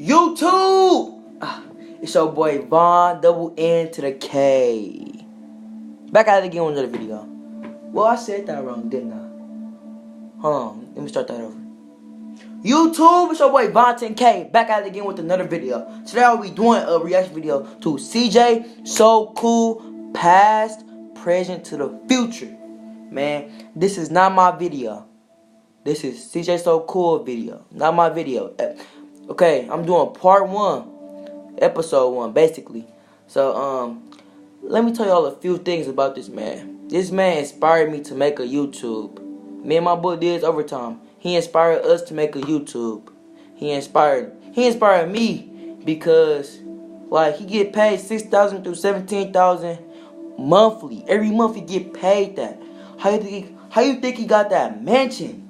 YouTube! It's your boy Von, double N to the K. Back at it again with another video. Well, I said that wrong, didn't I? Hold on, let me start that over. YouTube, it's your boy Von 10K. Back at it again with another video. Today I'll be doing a reaction video to CJ So Cool, past, present to the future. Man, this is not my video. This is CJ So Cool video, not my video. Okay, I'm doing part 1, episode 1, basically. So, let me tell y'all a few things about this man. This man inspired me to make a YouTube. Me and my boy did overtime. He inspired us to make a YouTube. He inspired me because, like, he get paid $6,000 to $17,000 monthly. Every month he get paid that. How you think he got that mansion?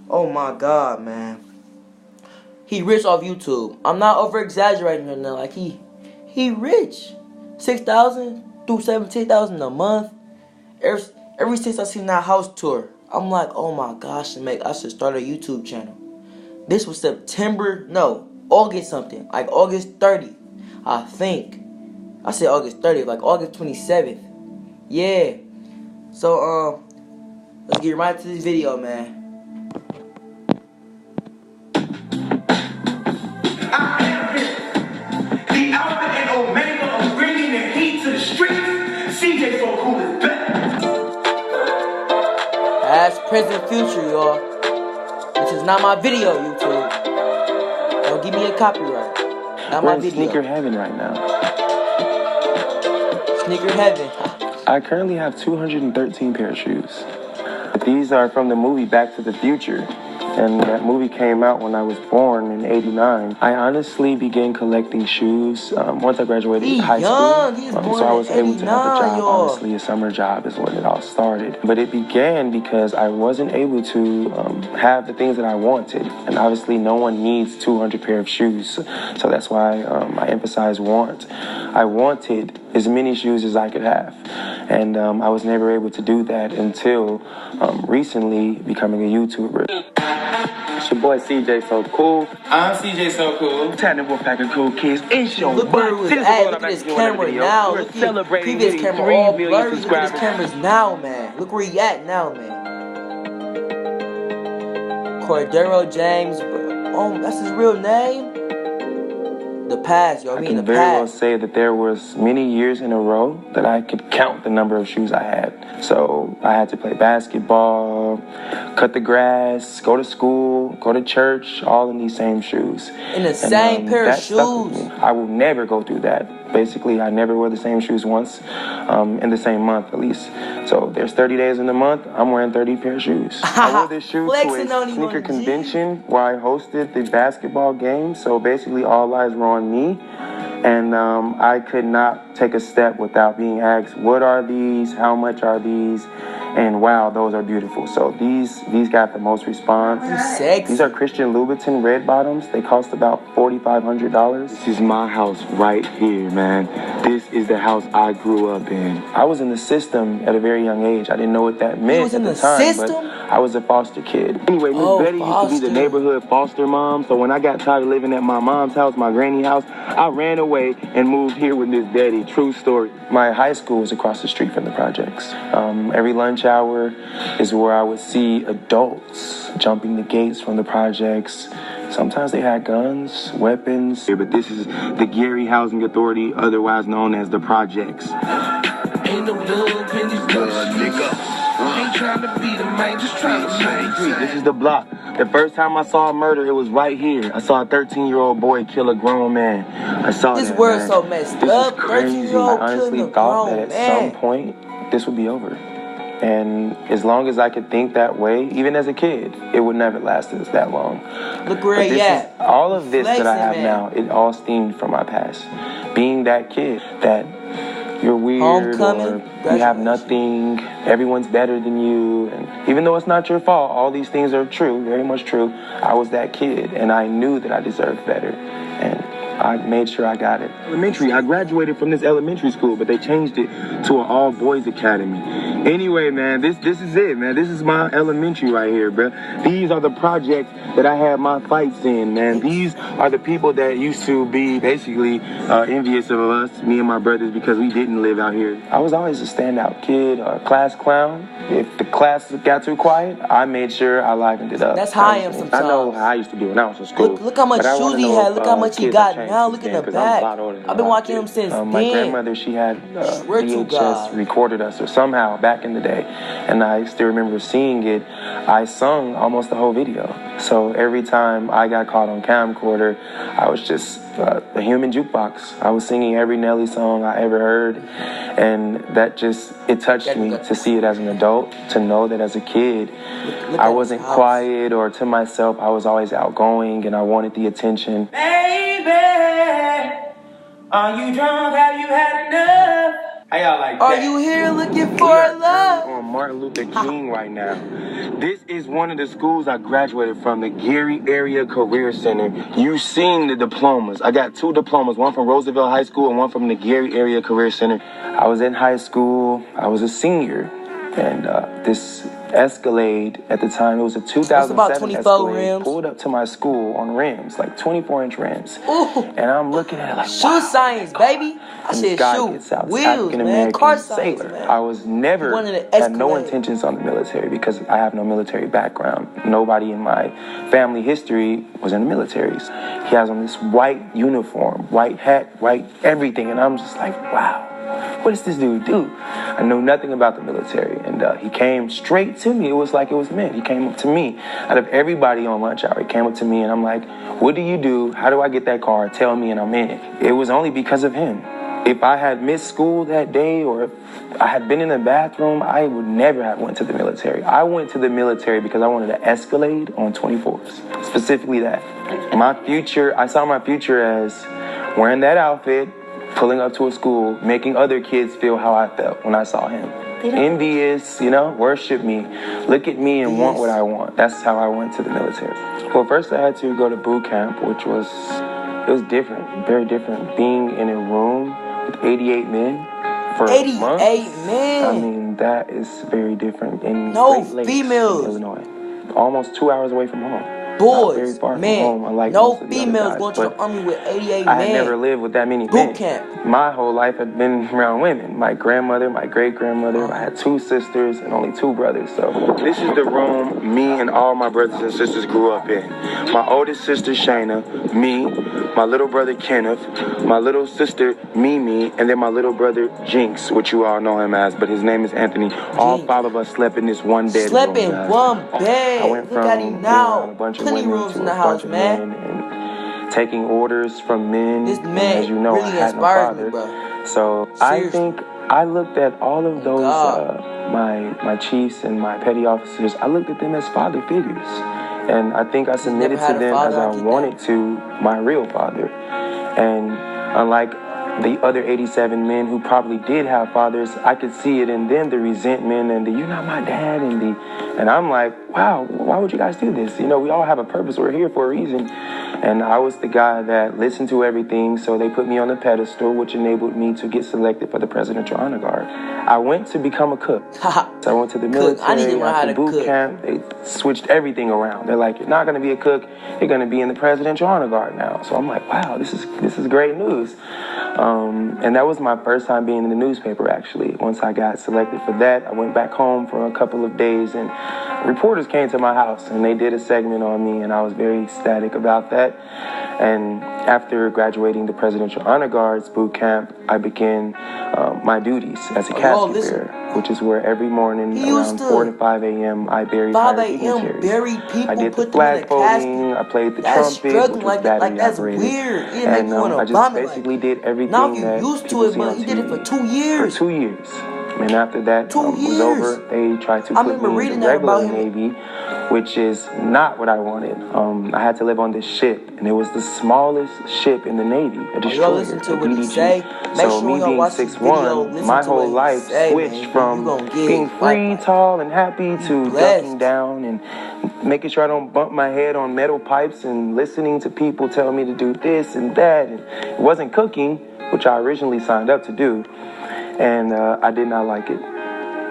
Oh my God, man. He rich off YouTube. I'm not over exaggerating right now. Like he rich. $6,000 to $17,000 a month. Ever since I seen that house tour, I'm like, oh my gosh, I should start a YouTube channel. This was August something. Like August 30th, I think. I said August 30th, like August 27th. Yeah. So, let's get right to this video, man. CJ So Cool is back. Past, present, future, y'all. This is not my video, YouTube. Don't give me a copyright. Not my video. Sneaker heaven right now. Sneaker heaven. I currently have 213 pair of shoes. These are from the movie Back to the Future. And that movie came out when I was born in '89. I honestly began collecting shoes once I graduated high school. So I was able to have a job. Honestly, a summer job is when it all started. But it began because I wasn't able to have the things that I wanted. And obviously, no one needs 200 pair of shoes. So that's why I emphasize want. I wanted as many shoes as I could have. And I was never able to do that until recently becoming a YouTuber. It's your boy CJ So Cool. I'm CJ So Cool. Tattoo Wolfpack of cool kids. It's your look where look at this camera now. We're look celebrating previous camera 3 all million blurry. subscribers. Look at this camera's now, man. Look where he at now, man. Cordero James. Oh, that's his real name. The past, yo. I mean, can very well say that there was many years in a row that I could count the number of shoes I had. So I had to play basketball, cut the grass, go to school, go to church, all in these same shoes. In the same pair of shoes? I will never go through that. Basically, I never wear the same shoes once in the same month, at least. So there's 30 days in the month, I'm wearing 30 pair of shoes. I wore this shoe to a sneaker convention where I hosted the basketball game. So basically, all eyes were on me. And I could not take a step without being asked, what are these? How much are these? And wow, those are beautiful. So these got the most response. These are Christian Louboutin red bottoms. They cost about $4,500. This is my house right here, man. This is the house I grew up in. I was in the system at a very young age. I didn't know what that meant at the time, but I was a foster kid. Anyway, Miss Betty used to be the neighborhood foster mom. So when I got tired of living at my mom's house, my granny house, I ran away and moved here with Miss Betty. True story. My high school was across the street from the projects. Every lunch hour is where I would see adults jumping the gates from the projects. Sometimes they had guns, weapons. But this is the Gary Housing Authority, otherwise known as the projects. Ain't no love in this nigga. Ain't trying to be the man, just trying to make. This is the block. The first time I saw a murder, it was right here. I saw a 13-year-old boy kill a grown man. I saw this that, world's so messed up. This is crazy. I honestly thought that at some point, this would be over. And as long as I could think that way, even as a kid, it would never last us that long. Look where he at. All of this that I have now, it all stemmed from my past. Being that kid that you're weird or you have nothing, everyone's better than you. And even though it's not your fault, all these things are true, very much true. I was that kid, and I knew that I deserved better. And I made sure I got it. Elementary, I graduated from this elementary school, but they changed it to an all-boys academy. Anyway, man, this is it, man. This is my elementary right here, bro. These are the projects that I had my fights in, man. These are the people that used to be basically envious of us, me and my brothers, because we didn't live out here. I was always a standout kid, a class clown. If the class got too quiet, I made sure I livened it up. That's how I am sometimes. I know how I used to be when I was in school. Look how much shoes he had. Look how much he got now. Look at the back. I've been watching him since then. My grandmother, she had VHS recorded us, or somehow back in the day, and I still remember seeing it. I sung almost the whole video. So every time I got caught on camcorder, I was just a human jukebox. I was singing every Nelly song I ever heard, and that just, it touched me to see it as an adult, to know that as a kid, I wasn't quiet or to myself. I was always outgoing, and I wanted the attention. Baby, are you drunk? Have you had enough? How y'all like that? Are you here looking for love? On Martin Luther King right now. This is one of the schools I graduated from, the Gary Area Career Center. You've seen the diplomas. I got 2 diplomas, one from Roosevelt High School and one from the Gary Area Career Center. I was in high school. I was a senior, and this Escalade at the time, it was a 2007 Escalade, pulled up to my school on rims, like 24-inch rims. Ooh. And I'm looking at it like, shoe science, baby. I said shoe. Wheels, man. Car science, man. I was never, had no intentions on the military because I have no military background. Nobody in my family history was in the militaries. He has on this white uniform, white hat, white everything. And I'm just like, wow. What does this dude do? I know nothing about the military, and he came straight to me. It was like it was meant. He came up to me. Out of everybody on lunch hour, he came up to me, and I'm like, what do you do? How do I get that car? Tell me, and I'm in it. It was only because of him. If I had missed school that day, or if I had been in the bathroom, I would never have went to the military. I went to the military because I wanted to Escalade on 24s. Specifically that. My future, I saw my future as wearing that outfit, pulling up to a school, making other kids feel how I felt when I saw him. Envious, worship me, look at me and want what I want. That's how I went to the military. Well, first I had to go to boot camp, which was different, very different. Being in a room with 88 men for 88 months. men. I mean, that is very different. In no Great Lakes, females. Illinois, almost 2 hours away from home. Boys, very far man, from home, unlike no females going to the army with 88 men. I had never lived with that many men. Boot camp. My whole life had been around women. My grandmother, my great-grandmother. I had 2 sisters and only 2 brothers. So this is the room me and all my brothers and sisters grew up in. My oldest sister, Shayna, me, my little brother, Kenneth, my little sister, Mimi, and then my little brother, Jinx, which you all know him as, but his name is Anthony. All 5 of us slept in this one bedroom. Slept in one bed. I went Look at him now. A bunch of Plenty women rooms to in the a house, bunch of man. men, and taking orders from men. This man, as you know, really I had no inspires father. me, bro. So seriously. I think I looked at all of those, my chiefs and my petty officers, I looked at them as father figures. And I think I submitted to them as I wanted to my real father. And unlike the other 87 men who probably did have fathers, I could see it in them, the resentment and the, you're not my dad, and I'm like, wow, why would you guys do this? We all have a purpose. We're here for a reason. And I was the guy that listened to everything, so they put me on the pedestal, which enabled me to get selected for the Presidential Honor Guard. I went to become a cook. So I went to the military, I need to learn how to boot cook. camp. They switched everything around. They're like, you're not going to be a cook. You're going to be in the Presidential Honor Guard now. So I'm like, wow, this is great news. And that was my first time being in the newspaper, actually. Once I got selected for that, I went back home for a couple of days, and reporters came to my house, and they did a segment on me, and I was very ecstatic about that. And after graduating the Presidential Honor Guards boot camp, I began my duties as a casket bearer, which is where every morning around 4 to 5 a.m. I buried 5 a.m. buried people. I did the flag folding, I played the trumpet, which was battery that's operated. Weird. And I just basically did everything now that you used people to it, see but on he did it TV. for 2 years. For 2 years. And after that was over, they tried to put me in the regular Navy, which is not what I wanted. I had to live on this ship, and it was the smallest ship in the Navy, a destroyer, listen to a what he DDG. say. Make So sure me y'all being watch this video, 6'1", listen my to whole what he life say, switched man. from You gonna get being free, life. tall, and happy to blessed. ducking down and making sure I don't bump my head on metal pipes and listening to people tell me to do this and that. And it wasn't cooking, which I originally signed up to do, and I did not like it.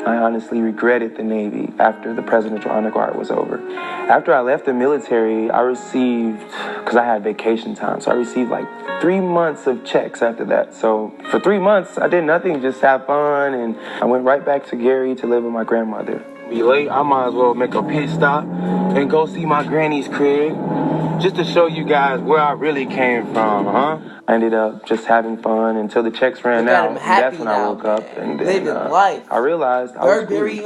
I honestly regretted the Navy after the Presidential Honor Guard was over. After I left the military, I received, because I had vacation time, so I received like 3 months of checks after that. So for 3 months, I did nothing, just have fun, and I went right back to Gary to live with my grandmother. Be late, I might as well make a pit stop and go see my granny's crib, just to show you guys where I really came from, huh? I ended up just having fun until the checks ran out. That's when I woke up, and then I realized I was screwed.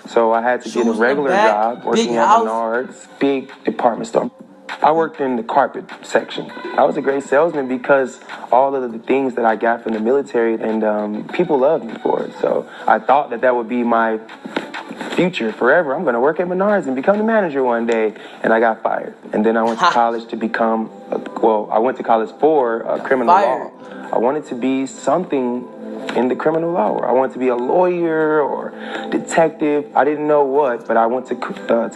So I had to get a regular job working at Menards, big department store. I worked in the carpet section. I was a great salesman because all of the things that I got from the military, and people loved me for it. So I thought that would be my future forever. I'm going to work at Menards and become the manager one day. And I got fired. And then I went to college to become, I went to college for criminal law. I wanted to be something in the criminal law. I wanted to be a lawyer or detective. I didn't know what, but I went to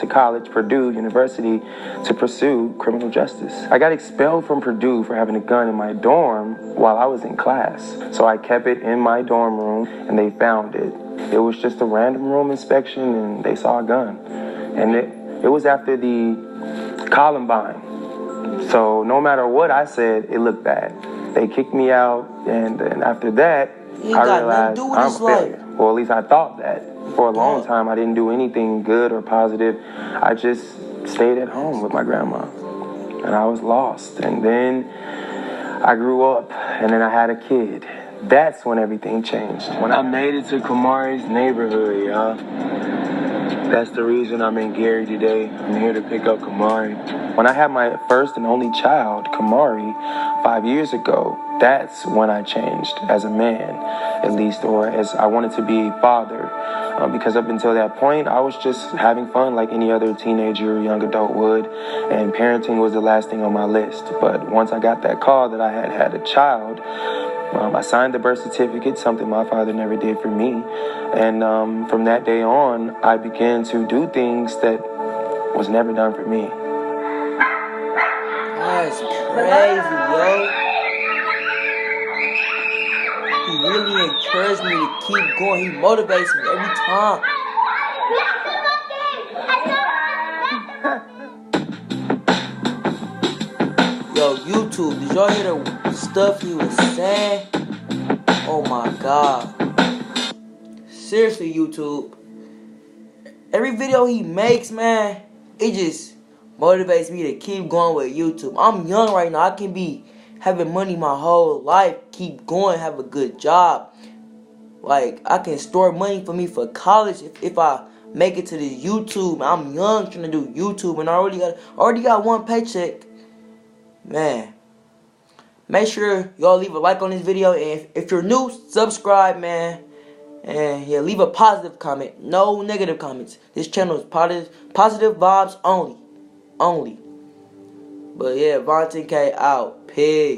college, Purdue University, to pursue criminal justice. I got expelled from Purdue for having a gun in my dorm while I was in class. So I kept it in my dorm room, and they found it. It was just a random room inspection, and they saw a gun. And it was after the Columbine. So no matter what I said, it looked bad. They kicked me out, and after that, I realized I'm a failure. Well, at least I thought that. For a long time, I didn't do anything good or positive. I just stayed at home with my grandma, and I was lost. And then I grew up, and then I had a kid. That's when everything changed. When I made it to Kamari's neighborhood, y'all. That's the reason I'm in Gary today. I'm here to pick up Kamari. When I had my first and only child, Kamari, 5 years ago, that's when I changed as a man, at least, or as I wanted to be a father. Because up until that point, I was just having fun like any other teenager, young adult would, and parenting was the last thing on my list. But once I got that call that I had a child, I signed the birth certificate, something my father never did for me. And from that day on, I began to do things that was never done for me. That's crazy, yo. He really encouraged me to keep going. He motivates me every time. Yo, YouTube, did y'all hear the stuff he was saying? Oh my God. Seriously, YouTube. Every video he makes, man, it just motivates me to keep going with YouTube. I'm young right now. I can be having money my whole life, keep going, have a good job. Like, I can store money for me for college if I make it to this YouTube. I'm young trying to do YouTube, and I already got one paycheck. Man, make sure y'all leave a like on this video, and if you're new, subscribe, man. And yeah, leave a positive comment, no negative comments. This channel is positive vibes only. But yeah, Vontae K out. Peace.